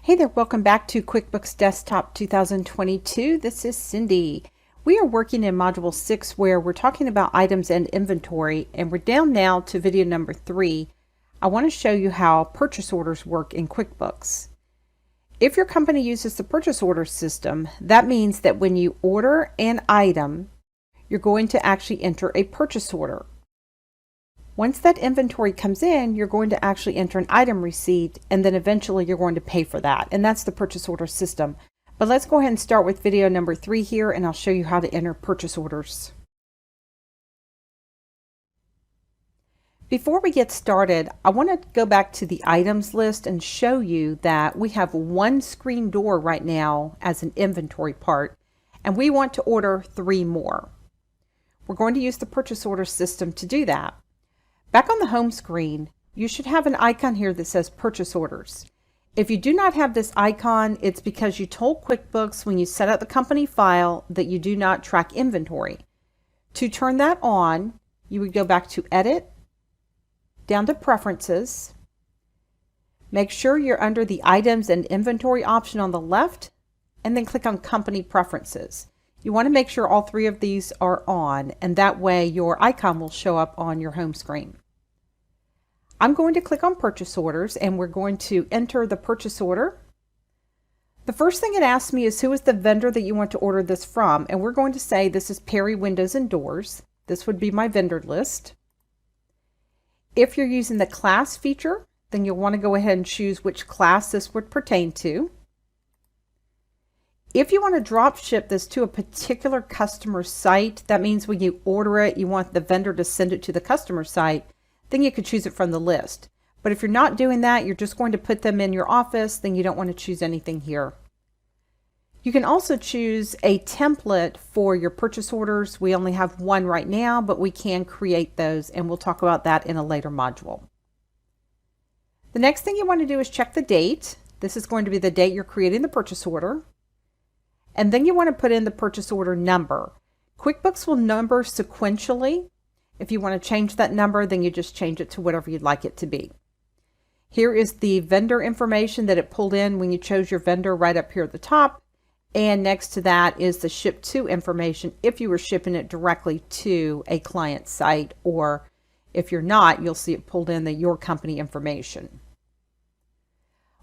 Hey there, welcome back to QuickBooks Desktop 2022. This is Cindy. We are working in Module 6 where we're talking about items and inventory, and we're down now to video number 3. I want to show you how purchase orders work in QuickBooks. If your company uses the purchase order system, that means that when you order an item, you're going to actually enter a purchase order. Once that inventory comes in, you're going to actually enter an item receipt, and then eventually you're going to pay for that. And that's the purchase order system. But let's go ahead and start with video number 3 here, and I'll show you how to enter purchase orders. Before we get started, I want to go back to the items list and show you that we have one screen door right now as an inventory part, and we want to order 3 more. We're going to use the purchase order system to do that. Back on the home screen, you should have an icon here that says Purchase Orders. If you do not have this icon, it's because you told QuickBooks when you set up the company file that you do not track inventory. To turn that on, you would go back to Edit, down to Preferences. Make sure you're under the Items and Inventory option on the left, and then click on Company Preferences. You want to make sure all 3 of these are on, and that way your icon will show up on your home screen. I'm going to click on Purchase Orders, and we're going to enter the purchase order. The first thing it asks me is who is the vendor that you want to order this from, and we're going to say this is Perry Windows and Doors. This would be my vendor list. If you're using the class feature, then you'll want to go ahead and choose which class this would pertain to. If you want to drop ship this to a particular customer site, that means when you order it, you want the vendor to send it to the customer site, then you could choose it from the list. But if you're not doing that, you're just going to put them in your office, then you don't want to choose anything here. You can also choose a template for your purchase orders. We only have one right now, but we can create those, and we'll talk about that in a later module. The next thing you want to do is check the date. This is going to be the date you're creating the purchase order. And then you want to put in the purchase order number. QuickBooks will number sequentially. If you want to change that number, then you just change it to whatever you'd like it to be. Here is the vendor information that it pulled in when you chose your vendor right up here at the top. And next to that is the ship to information if you were shipping it directly to a client site, or if you're not, you'll see it pulled in your company information.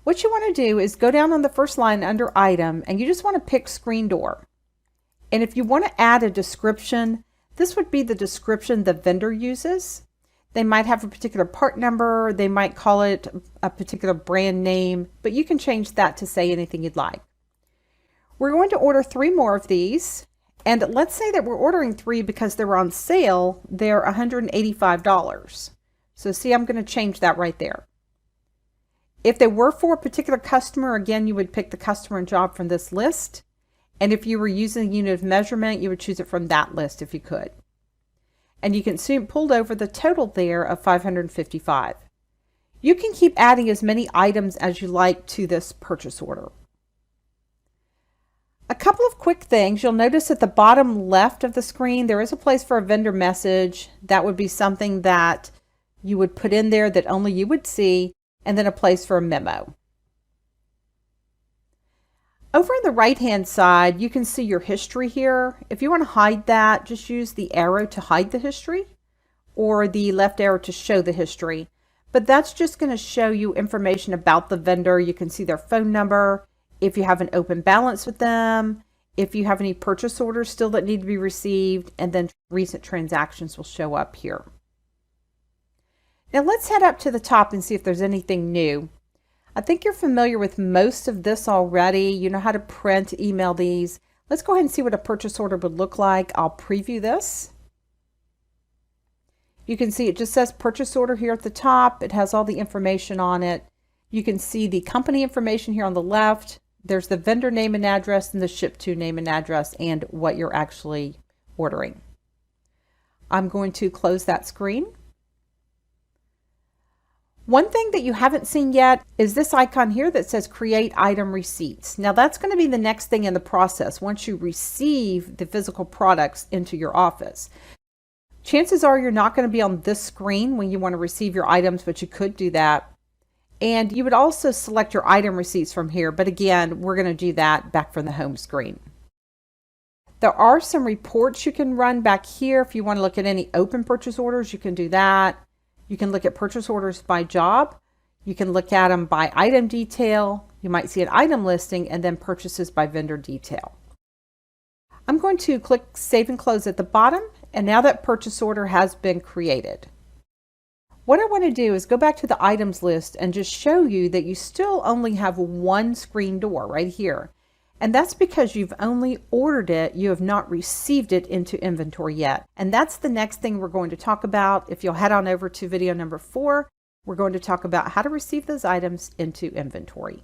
What you want to do is go down on the first line under item, and you just want to pick screen door. And if you want to add a description, this would be the description the vendor uses. They might have a particular part number, they might call it a particular brand name, but you can change that to say anything you'd like. We're going to order 3 more of these, and let's say that we're ordering 3 because they're on sale. They're $185. So see, I'm going to change that right there. If they were for a particular customer, again, you would pick the customer and job from this list. And if you were using a unit of measurement, you would choose it from that list if you could. And you can see it pulled over the total there of $555. You can keep adding as many items as you like to this purchase order. A couple of quick things. You'll notice at the bottom left of the screen, there is a place for a vendor message. That would be something that you would put in there that only you would see, and then a place for a memo. Over on the right-hand side, you can see your history here. If you want to hide that, just use the arrow to hide the history, or the left arrow to show the history. But that's just going to show you information about the vendor. You can see their phone number, if you have an open balance with them, if you have any purchase orders still that need to be received, and then recent transactions will show up here. Now let's head up to the top and see if there's anything new. I think you're familiar with most of this already. You know how to print, email these. Let's go ahead and see what a purchase order would look like. I'll preview this. You can see it just says purchase order here at the top. It has all the information on it. You can see the company information here on the left. There's the vendor name and address, and the ship to name and address, and what you're actually ordering. I'm going to close that screen. One thing that you haven't seen yet is this icon here that says Create Item Receipts. Now that's going to be the next thing in the process once you receive the physical products into your office. Chances are you're not going to be on this screen when you want to receive your items, but you could do that. And you would also select your item receipts from here, but again, we're going to do that back from the home screen. There are some reports you can run back here. If you want to look at any open purchase orders, you can do that. You can look at purchase orders by job. You can look at them by item detail. You might see an item listing and then purchases by vendor detail. I'm going to click Save and Close at the bottom, and now that purchase order has been created. What I want to do is go back to the items list and just show you that you still only have one screen door right here. And that's because you've only ordered it, you have not received it into inventory yet. And that's the next thing we're going to talk about. If you'll head on over to video number 4, we're going to talk about how to receive those items into inventory.